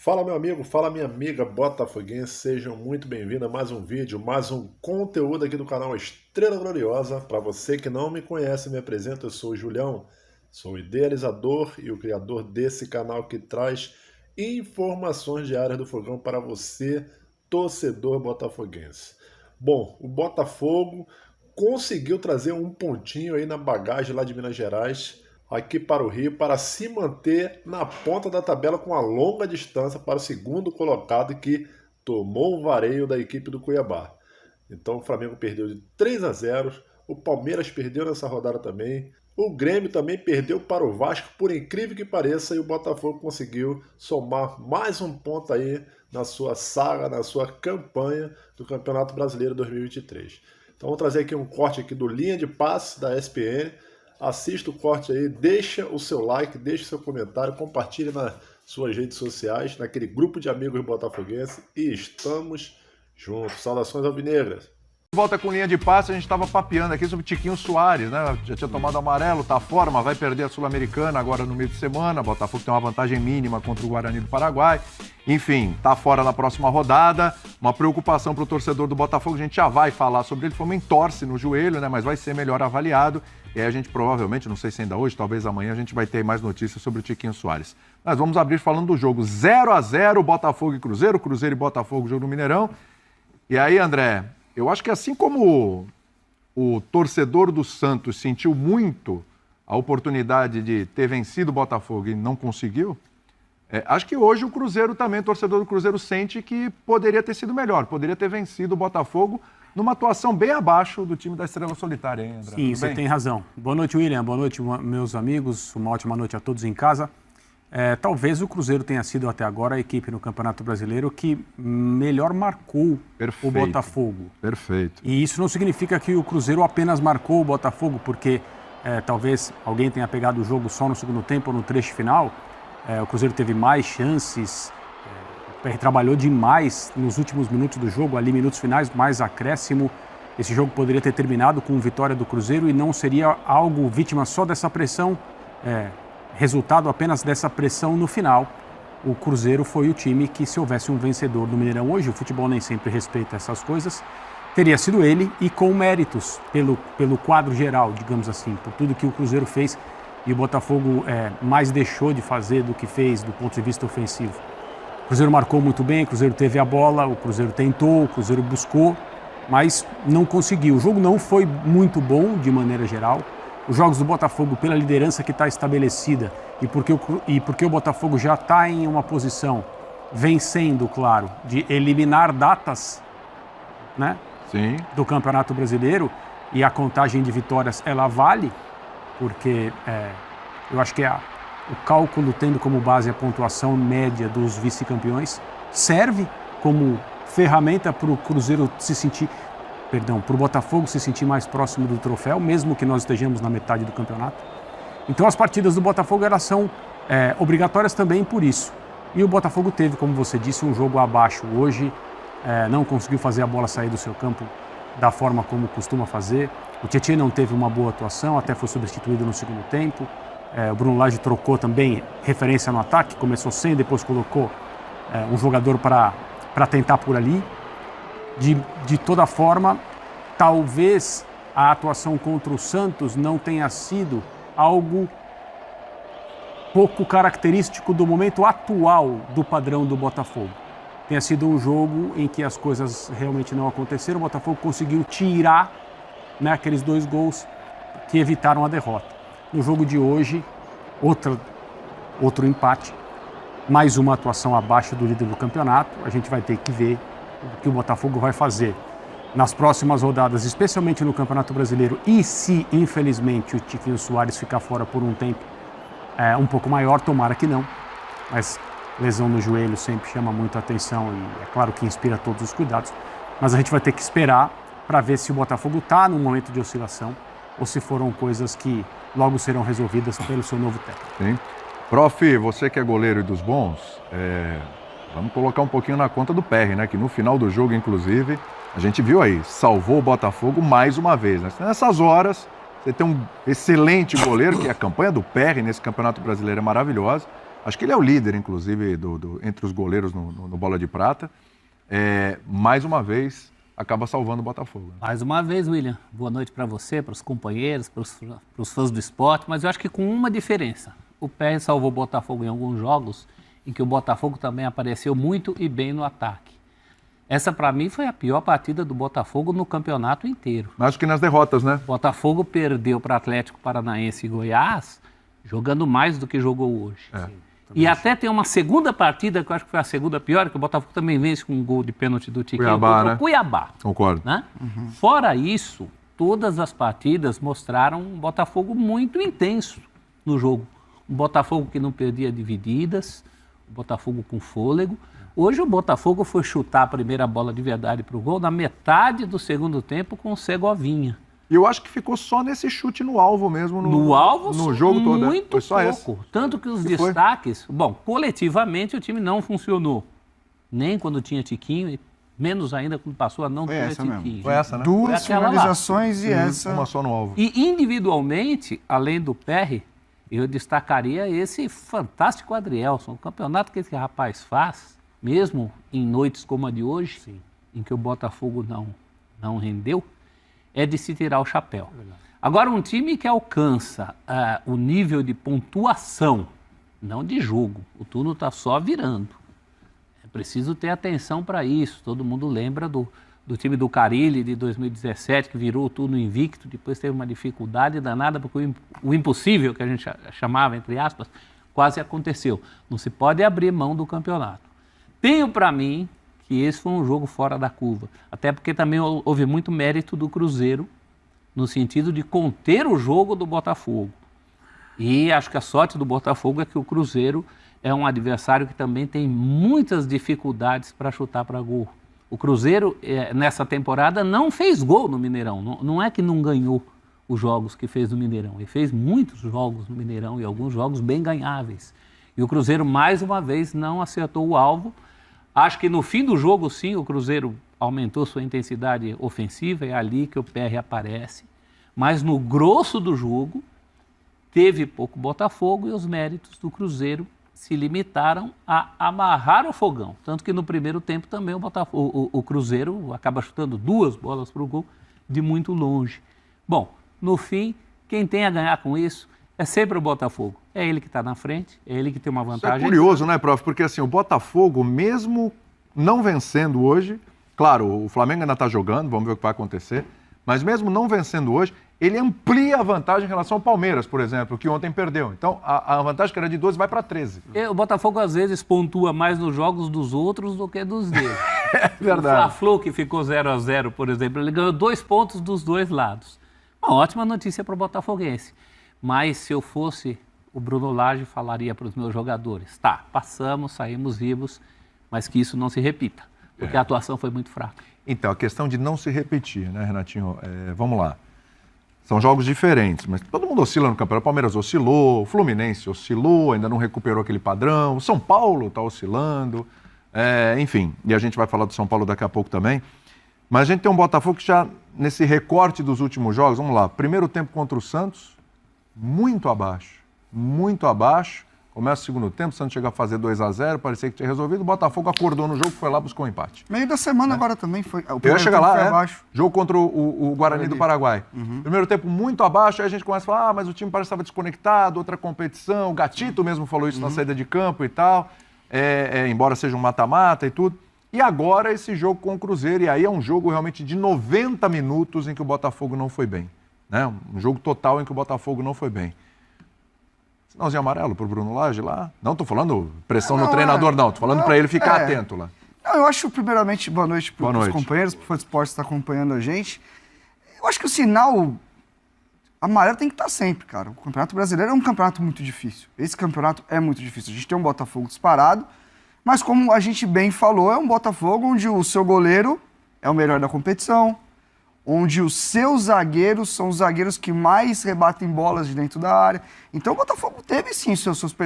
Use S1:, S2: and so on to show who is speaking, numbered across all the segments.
S1: Fala meu amigo, fala minha amiga botafoguense, sejam muito bem-vindos a mais um vídeo, mais um conteúdo aqui do canal Estrela Gloriosa. Para você que não me conhece, me apresento, eu sou o Julião, sou o idealizador e o criador desse canal que traz informações diárias do Fogão para você, torcedor botafoguense. Bom, o Botafogo conseguiu trazer um pontinho aí na bagagem lá de Minas Gerais, aqui para o Rio, para se manter na ponta da tabela com a longa distância para o segundo colocado que tomou o vareio da equipe do Cuiabá. Então o Flamengo perdeu de 3-0, o Palmeiras perdeu nessa rodada também, o Grêmio também perdeu para o Vasco, por incrível que pareça, e o Botafogo conseguiu somar mais um ponto aí na sua saga, na sua campanha do Campeonato Brasileiro 2023. Então vou trazer aqui um corte aqui do Linha de Passe da ESPN. Assista o corte aí, deixa o seu like, deixa o seu comentário, compartilhe nas suas redes sociais, naquele grupo de amigos botafoguenses e estamos juntos. Saudações alvinegras.
S2: Volta com Linha de Passe, a gente estava papeando aqui sobre Tiquinho Soares, né? Já tinha tomado amarelo, tá fora, mas vai perder a Sul-Americana agora no meio de semana. O Botafogo tem uma vantagem mínima contra o Guarani do Paraguai. Enfim, tá fora na próxima rodada. Uma preocupação para o torcedor do Botafogo, a gente já vai falar sobre ele. Foi uma entorse no joelho, né? Mas vai ser melhor avaliado. E aí a gente provavelmente, não sei se ainda hoje, talvez amanhã, a gente vai ter mais notícias sobre o Tiquinho Soares. Mas vamos abrir falando do jogo 0-0, Botafogo e Cruzeiro, Cruzeiro e Botafogo, jogo no Mineirão. E aí, André, eu acho que assim como o torcedor do Santos sentiu muito a oportunidade de ter vencido o Botafogo e não conseguiu, acho que hoje o Cruzeiro também, o torcedor do Cruzeiro sente que poderia ter sido melhor, poderia ter vencido o Botafogo numa atuação bem abaixo do time da Estrela Solitária, hein, André?
S3: Sim, você tem razão. Boa noite, William. Boa noite, meus amigos. Uma ótima noite a todos em casa. Talvez o Cruzeiro tenha sido até agora a equipe no Campeonato Brasileiro que melhor marcou o Botafogo.
S2: Perfeito.
S3: E isso não significa que o Cruzeiro apenas marcou o Botafogo, porque talvez alguém tenha pegado o jogo só no segundo tempo ou no trecho final. O Cruzeiro teve mais chances, trabalhou demais nos últimos minutos do jogo, ali minutos finais, mais acréscimo. Esse jogo poderia ter terminado com vitória do Cruzeiro e não seria algo vítima só dessa pressão, resultado apenas dessa pressão no final. O Cruzeiro foi o time que, se houvesse um vencedor no Mineirão hoje, o futebol nem sempre respeita essas coisas, teria sido ele e com méritos pelo quadro geral, digamos assim, por tudo que o Cruzeiro fez e o Botafogo mais deixou de fazer do que fez do ponto de vista ofensivo. O Cruzeiro marcou muito bem, o Cruzeiro teve a bola, o Cruzeiro tentou, o Cruzeiro buscou, mas não conseguiu. O jogo não foi muito bom de maneira geral. Os jogos do Botafogo, pela liderança que está estabelecida e porque o Botafogo já está em uma posição, vencendo, claro, de eliminar datas, né,
S2: Sim.
S3: do Campeonato Brasileiro, e a contagem de vitórias ela vale, porque eu acho que o cálculo, tendo como base a pontuação média dos vice-campeões, serve como ferramenta para o Cruzeiro para o Botafogo se sentir mais próximo do troféu, mesmo que nós estejamos na metade do campeonato. Então as partidas do Botafogo elas são obrigatórias também por isso. E o Botafogo teve, como você disse, um jogo abaixo hoje, não conseguiu fazer a bola sair do seu campo da forma como costuma fazer. O Tietchan não teve uma boa atuação, até foi substituído no segundo tempo. O Bruno Lage trocou também referência no ataque, começou sem, depois colocou um jogador para tentar por ali. De toda forma, talvez a atuação contra o Santos não tenha sido algo pouco característico do momento atual do padrão do Botafogo. Tenha sido um jogo em que as coisas realmente não aconteceram, o Botafogo conseguiu tirar, né, aqueles 2 gols que evitaram a derrota. No jogo de hoje, outro empate, mais uma atuação abaixo do líder do campeonato. A gente vai ter que ver o que o Botafogo vai fazer nas próximas rodadas, especialmente no Campeonato Brasileiro, e se, infelizmente, o Tiquinho Soares ficar fora por um tempo um pouco maior, tomara que não, mas lesão no joelho sempre chama muito a atenção e é claro que inspira todos os cuidados, mas a gente vai ter que esperar para ver se o Botafogo está num momento de oscilação ou se foram coisas que logo serão resolvidas pelo seu novo técnico.
S2: Sim. Prof, você que é goleiro e dos bons, vamos colocar um pouquinho na conta do Perry, né? Que no final do jogo, inclusive, a gente viu aí, salvou o Botafogo mais uma vez, né? Nessas horas, você tem um excelente goleiro, que a campanha do Perry nesse Campeonato Brasileiro é maravilhosa, Acho que ele é o líder, inclusive, entre os goleiros no Bola de Prata. Mais uma vez, acaba salvando o Botafogo.
S4: Mais uma vez, William, boa noite para você, para os companheiros, para os fãs do esporte, mas eu acho que com uma diferença. O PR salvou o Botafogo em alguns jogos em que o Botafogo também apareceu muito e bem no ataque. Essa, para mim, foi a pior partida do Botafogo no campeonato inteiro.
S2: Mais do que nas derrotas, né?
S4: O Botafogo perdeu para Atlético Paranaense e Goiás, jogando mais do que jogou hoje. E até tem uma segunda partida, que eu acho que foi a segunda pior, que o Botafogo também vence com um gol de pênalti do Tiquinho contra o Cuiabá.
S2: Concordo.
S4: Né? Fora isso, todas as partidas mostraram um Botafogo muito intenso no jogo. Um Botafogo que não perdia divididas, um Botafogo com fôlego. Hoje o Botafogo foi chutar a primeira bola de verdade para o gol na metade do segundo tempo com o Segovinha.
S2: E eu acho que ficou só nesse chute no alvo mesmo.
S4: No
S2: jogo todo.
S4: Muito
S2: foi só
S4: pouco. Esse. Tanto que os destaques... Bom, coletivamente o time não funcionou. Nem quando tinha Tiquinho, e menos ainda quando passou a não ter Tiquinho.
S2: Mesmo. Foi essa, né?
S5: Duas finalizações e essa...
S2: Uma só no alvo.
S4: E individualmente, além do PR, eu destacaria esse fantástico Adrielson. O campeonato que esse rapaz faz, mesmo em noites como a de hoje, em que o Botafogo não rendeu, é de se tirar o chapéu. Agora, um time que alcança o nível de pontuação, não de jogo, o turno está só virando. É preciso ter atenção para isso. Todo mundo lembra do time do Carille de 2017, que virou o turno invicto, depois teve uma dificuldade danada, porque o impossível, que a gente chamava, entre aspas, quase aconteceu. Não se pode abrir mão do campeonato. Tenho para mim que esse foi um jogo fora da curva. Até porque também houve muito mérito do Cruzeiro, no sentido de conter o jogo do Botafogo. E acho que a sorte do Botafogo é que o Cruzeiro é um adversário que também tem muitas dificuldades para chutar para gol. O Cruzeiro, nessa temporada, não fez gol no Mineirão. Não é que não ganhou os jogos que fez no Mineirão. Ele fez muitos jogos no Mineirão e alguns jogos bem ganháveis. E o Cruzeiro, mais uma vez, não acertou o alvo. Acho que no fim do jogo, sim, o Cruzeiro aumentou sua intensidade ofensiva, é ali que o PR aparece. Mas no grosso do jogo, teve pouco Botafogo e os méritos do Cruzeiro se limitaram a amarrar o fogão. Tanto que no primeiro tempo também o Cruzeiro acaba chutando 2 bolas para o gol de muito longe. Bom, no fim, quem tem a ganhar com isso é sempre o Botafogo. É ele que está na frente, é ele que tem uma vantagem.
S2: Isso é curioso, né, prof? Porque assim, o Botafogo, mesmo não vencendo hoje, claro, o Flamengo ainda está jogando, vamos ver o que vai acontecer, mas mesmo não vencendo hoje, ele amplia a vantagem em relação ao Palmeiras, por exemplo, que ontem perdeu. Então, a vantagem que era de 12 vai para 13.
S4: O Botafogo, às vezes, pontua mais nos jogos dos outros do que dos dele.
S2: É verdade.
S4: O Fla-Flu, que ficou 0-0, por exemplo, ele ganhou 2 pontos dos 2 lados. Uma ótima notícia para o botafoguense. Mas se eu fosse o Bruno Lage, falaria para os meus jogadores, tá, passamos, saímos vivos, mas que isso não se repita, porque a atuação foi muito fraca.
S2: Então, a questão de não se repetir, né, Renatinho? Vamos lá. São jogos diferentes, mas todo mundo oscila no campeonato. O Palmeiras oscilou, o Fluminense oscilou, ainda não recuperou aquele padrão. O São Paulo está oscilando. Enfim, e a gente vai falar do São Paulo daqui a pouco também. Mas a gente tem um Botafogo que já, nesse recorte dos últimos jogos, vamos lá, primeiro tempo contra o Santos, muito abaixo. Muito abaixo. Começa o segundo tempo, o Santos chega a fazer 2-0, parecia que tinha resolvido. O Botafogo acordou no jogo, foi lá, buscou um empate.
S5: Meio da semana agora também foi.
S2: Eu ia chegar lá, jogo contra o Guarani do Paraguai. Primeiro tempo muito abaixo, aí a gente começa a falar, mas o time parece que estava desconectado, outra competição. O Gatito mesmo falou isso na saída de campo e tal, embora seja um mata-mata e tudo. E agora esse jogo com o Cruzeiro, e aí é um jogo realmente de 90 minutos em que o Botafogo não foi bem. Né? Um jogo total em que o Botafogo não foi bem. Sinalzinho amarelo pro Bruno Lage lá? Não tô falando pressão no treinador, não. Tô falando para ele ficar atento lá.
S5: Não, eu acho, primeiramente, boa noite para os companheiros, pro Fã Esporte está acompanhando a gente. Eu acho que o sinal amarelo tem que estar sempre, cara. O Campeonato Brasileiro é um campeonato muito difícil. Esse campeonato é muito difícil. A gente tem um Botafogo disparado, mas como a gente bem falou, é um Botafogo onde o seu goleiro é o melhor da competição, onde os seus zagueiros são os zagueiros que mais rebatem bolas de dentro da área. Então o Botafogo teve sim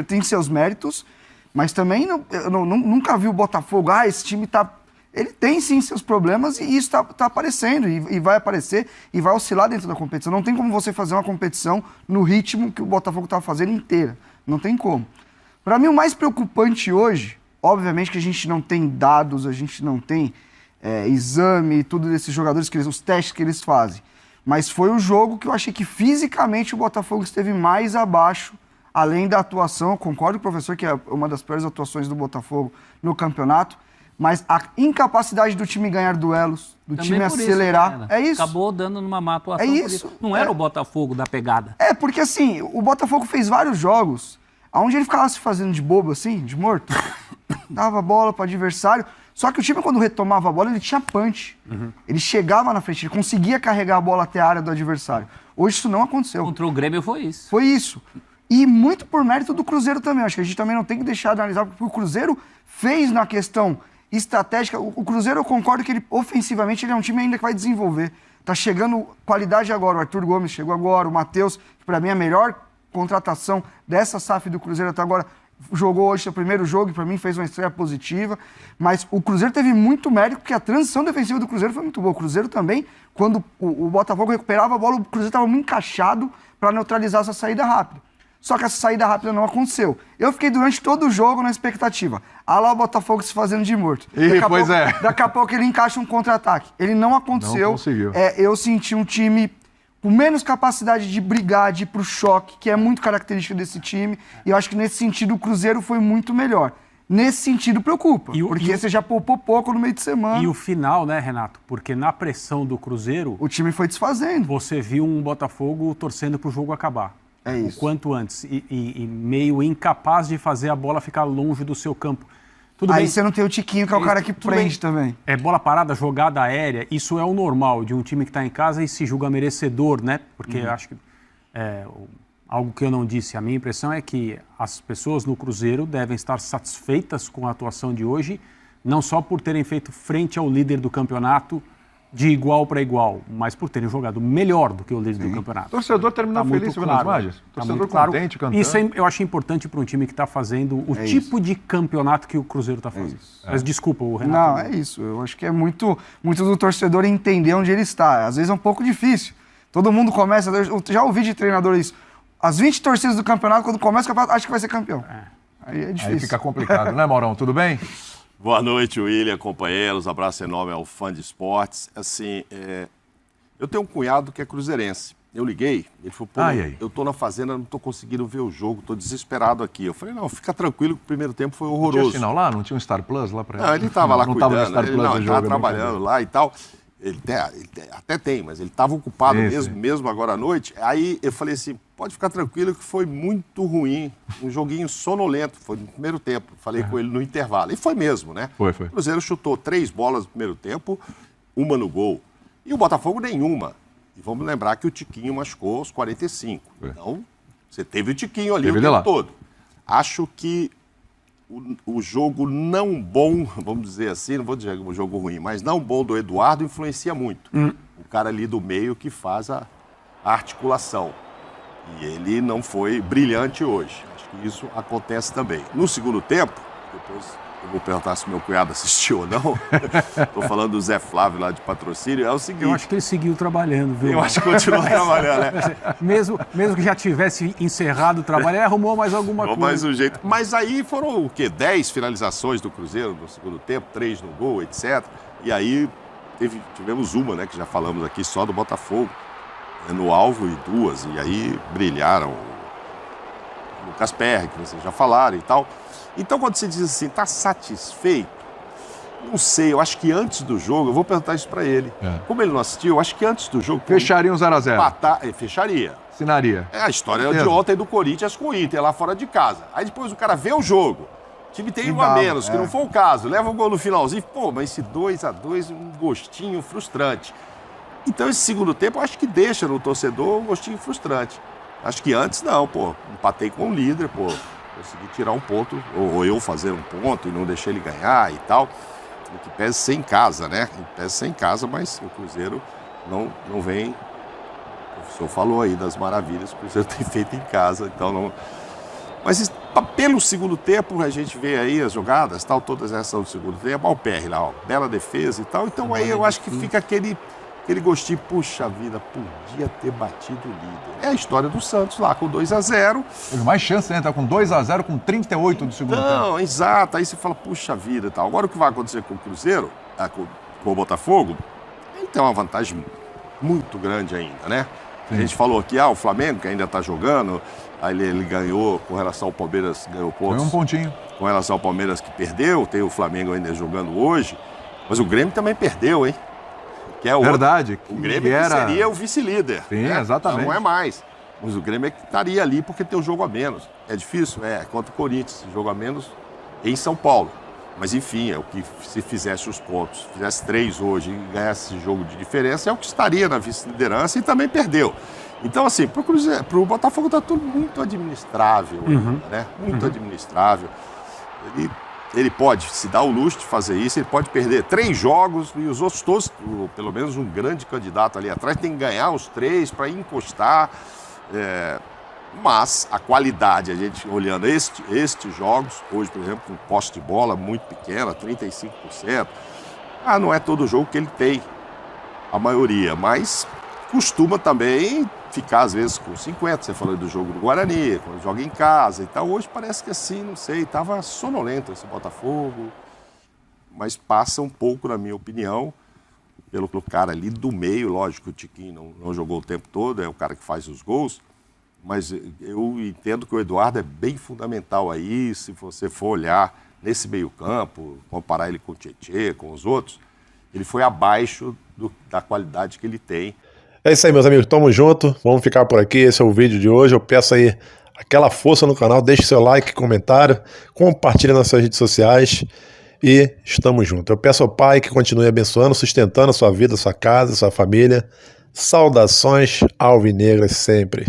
S5: tem seus méritos, mas também nunca vi o Botafogo, esse time tá... Ele tem sim seus problemas e isso tá aparecendo e vai aparecer e vai oscilar dentro da competição. Não tem como você fazer uma competição no ritmo que o Botafogo estava fazendo inteira. Não tem como. O Para mim, o mais preocupante hoje, obviamente que a gente não tem dados, a gente não tem exame, tudo desses jogadores, os testes que eles fazem. Mas foi o jogo que eu achei que fisicamente o Botafogo esteve mais abaixo, além da atuação. Eu concordo com o professor que é uma das piores atuações do Botafogo no campeonato, mas a incapacidade do time ganhar duelos, do
S4: Também
S5: time acelerar,
S4: isso,
S5: é isso.
S4: Acabou dando numa má atuação.
S5: É isso.
S4: Não era o Botafogo da pegada.
S5: Porque assim, o Botafogo fez vários jogos onde ele ficava se fazendo de bobo assim, de morto, dava bola para o adversário. Só que o time, quando retomava a bola, ele tinha punch. Ele chegava na frente, ele conseguia carregar a bola até a área do adversário. Hoje isso não aconteceu.
S4: Contra o Grêmio foi isso.
S5: Foi isso. E muito por mérito do Cruzeiro também. Acho que a gente também não tem que deixar de analisar, porque o Cruzeiro fez na questão estratégica. O Cruzeiro, eu concordo que ele, ofensivamente, ele é um time ainda que vai desenvolver. Tá chegando qualidade agora. O Arthur Gomes chegou agora, o Matheus, que para mim é a melhor contratação dessa SAF do Cruzeiro até agora. Jogou hoje seu primeiro jogo e para mim fez uma estreia positiva, mas o Cruzeiro teve muito mérito porque a transição defensiva do Cruzeiro foi muito boa. O Cruzeiro também, quando o Botafogo recuperava a bola, o Cruzeiro estava muito encaixado para neutralizar essa saída rápida. Só que essa saída rápida não aconteceu. Eu fiquei durante todo o jogo na expectativa. Lá o Botafogo se fazendo de morto. Daqui a pouco ele encaixa um contra-ataque. Ele não aconteceu.
S2: Não conseguiu.
S5: Eu senti um time com menos capacidade de brigar, de ir pro choque, que é muito característica desse time. E eu acho que nesse sentido o Cruzeiro foi muito melhor. Nesse sentido preocupa, porque você já poupou pouco no meio de semana.
S3: E o final, né, Renato? Porque na pressão do Cruzeiro...
S5: O time foi desfazendo.
S3: Você viu um Botafogo torcendo pro jogo acabar.
S5: É isso.
S3: O quanto antes. E meio incapaz de fazer a bola ficar longe do seu campo. Tudo
S5: Aí
S3: bem.
S5: você não tem o Tiquinho, que é o cara que prende também.
S3: É bola parada, jogada aérea, isso é o normal de um time que está em casa e se julga merecedor, né? Porque eu acho que algo que eu não disse, a minha impressão é que as pessoas no Cruzeiro devem estar satisfeitas com a atuação de hoje, não só por terem feito frente ao líder do campeonato de igual para igual, mas por terem jogado melhor do que o líder do campeonato.
S2: O torcedor terminou feliz vendo as imagens? O torcedor contente, cantando.
S3: Isso eu acho importante para um time que está fazendo o tipo de campeonato que o Cruzeiro está fazendo. Mas desculpa, o Renato.
S5: Não, é isso. Eu acho que é muito do torcedor entender onde ele está. Às vezes é um pouco difícil. Todo mundo começa... Eu já ouvi de treinador isso. As 20 torcidas do campeonato, quando começa o campeonato, acho que vai ser campeão. Aí é difícil.
S2: Aí fica complicado, né, Maurão? Tudo bem?
S6: Boa noite, William, companheiros. Abraço enorme ao fã de esportes. Assim, eu tenho um cunhado que é cruzeirense. Eu liguei, ele falou, pô, eu tô na fazenda, não tô conseguindo ver o jogo, tô desesperado aqui. Eu falei, não, fica tranquilo que o primeiro tempo foi horroroso.
S2: Não tinha sinal lá? Não tinha um Star Plus lá pra ele?
S6: Não, ele tava lá cuidando.
S2: Não tava no Star Plus
S6: ele tava trabalhando lá e tal. Ele até tem, mas ele estava ocupado mesmo agora à noite. Aí eu falei assim, pode ficar tranquilo que foi muito ruim, um joguinho sonolento, foi no primeiro tempo. Falei com ele no intervalo. E foi mesmo, né?
S2: Foi.
S6: O Cruzeiro chutou 3 bolas no primeiro tempo, uma no gol. E o Botafogo nenhuma. E vamos lembrar que o Tiquinho machucou aos 45. Então, você teve o Tiquinho ali o tempo todo. Acho que o jogo não bom, vamos dizer assim, não vou dizer um jogo ruim, mas não bom do Eduardo influencia muito. O cara ali do meio que faz a articulação. E ele não foi brilhante hoje. Acho que isso acontece também. No segundo tempo, depois eu vou perguntar se meu cunhado assistiu ou não. Estou falando do Zé Flávio lá de Patrocínio. É o seguinte...
S3: Eu acho que ele seguiu trabalhando, viu?
S6: Eu acho que continuou trabalhando, né?
S3: Mesmo que já tivesse encerrado o trabalho, ele arrumou mais alguma coisa.
S6: Mais um jeito. Mas aí foram o quê? 10 finalizações do Cruzeiro no segundo tempo, 3 no gol, etc. E aí tivemos uma, né, que já falamos aqui, só do Botafogo, no alvo e 2. E aí brilharam o Lucas Perry, que vocês já falaram e tal. Então, quando você diz assim, tá satisfeito? Não sei, eu acho que antes do jogo, eu vou perguntar isso pra ele. Como ele não assistiu, eu acho que antes do jogo...
S2: Fecharia um 0x0.
S6: Fecharia.
S2: Assinaria.
S6: É a história de ontem do Corinthians com o Inter, lá fora de casa. Aí depois o cara vê o jogo, o time tem um a menos, que não foi o caso, leva um gol no finalzinho, pô, mas esse 2x2, um gostinho frustrante. Então, esse segundo tempo, eu acho que deixa no torcedor um gostinho frustrante. Acho que antes não, pô, empatei com o líder, pô. Consegui tirar um ponto, ou eu fazer um ponto e não deixar ele ganhar e tal. O que pese ser em casa, né? Pese ser em casa, mas o Cruzeiro não vem... O senhor falou aí das maravilhas que o Cruzeiro tem feito em casa, então não... Mas pelo segundo tempo, a gente vê aí as jogadas, tal, todas essas do segundo tempo, o PR lá, ó, bela defesa e tal. Então aí eu acho que fica aquele gostinho, puxa vida, podia ter batido o líder. É a história do Santos lá, com 2-0.
S2: Teve mais chance, né? Tá com 2-0, com 38 do segundo tempo.
S6: Não, exato. Aí você fala, puxa vida e tal. Agora o que vai acontecer com o Cruzeiro, com o Botafogo, ele tem uma vantagem muito grande ainda, né? A gente falou aqui, o Flamengo, que ainda está jogando, aí ele ganhou com relação ao Palmeiras, ganhou pontos.
S2: Ganhou um pontinho.
S6: Com relação ao Palmeiras que perdeu, tem o Flamengo ainda jogando hoje, mas o Grêmio também perdeu, hein? Que é
S2: verdade.
S6: O Grêmio que seria o vice-líder.
S2: Sim,
S6: né?
S2: exatamente.
S6: Não é mais. Mas o Grêmio é que estaria ali porque tem o jogo a menos. É difícil? Contra o Corinthians, jogo a menos em São Paulo. Mas enfim, é o que se fizesse os pontos, fizesse 3 hoje e ganhasse esse jogo de diferença, é o que estaria na vice-liderança e também perdeu. Então, assim, pro Botafogo está tudo muito administrável, né? Muito administrável. Ele pode se dar o luxo de fazer isso, ele pode perder 3 jogos e os outros todos, pelo menos um grande candidato ali atrás, tem que ganhar os 3 para encostar. Mas a qualidade, a gente olhando estes jogos, hoje, por exemplo, com posse de bola muito pequena, 35%, não é todo jogo que ele tem, a maioria, mas costuma também ficar, às vezes, com 50%. Você falou do jogo do Guarani, quando joga em casa e tal. Hoje parece que assim, não sei, estava sonolento esse Botafogo, mas passa um pouco, na minha opinião, pelo cara ali do meio. Lógico, o Tiquinho não jogou o tempo todo, é o cara que faz os gols, mas eu entendo que o Eduardo é bem fundamental aí. Se você for olhar nesse meio-campo, comparar ele com o Tietê, com os outros, ele foi abaixo da qualidade que ele tem.
S1: É isso aí, meus amigos, tamo junto, vamos ficar por aqui, esse é o vídeo de hoje. Eu peço aí aquela força no canal, deixe seu like, comentário, compartilhe nas suas redes sociais e estamos juntos. Eu peço ao Pai que continue abençoando, sustentando a sua vida, a sua casa, a sua família. Saudações alvinegras sempre.